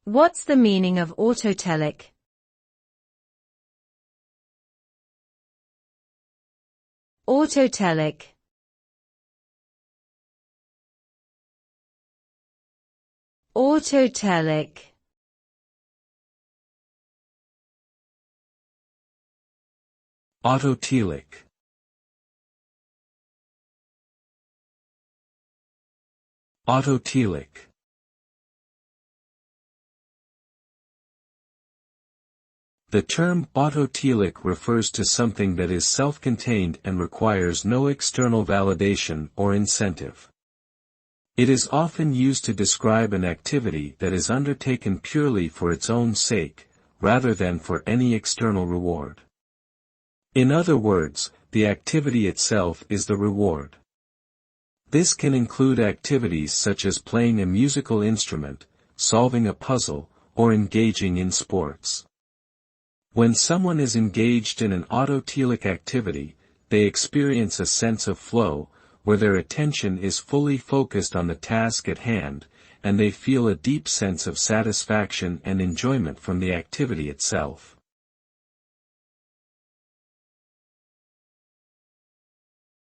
What's the meaning of autotelic? Autotelic. Autotelic. Autotelic. Autotelic. The term autotelic refers to something that is self-contained and requires no external validation or incentive. It is often used to describe an activity that is undertaken purely for its own sake, rather than for any external reward. In other words, the activity itself is the reward. This can include activities such as playing a musical instrument, solving a puzzle, or engaging in sports. When someone is engaged in an autotelic activity, they experience a sense of flow, where their attention is fully focused on the task at hand, and they feel a deep sense of satisfaction and enjoyment from the activity itself.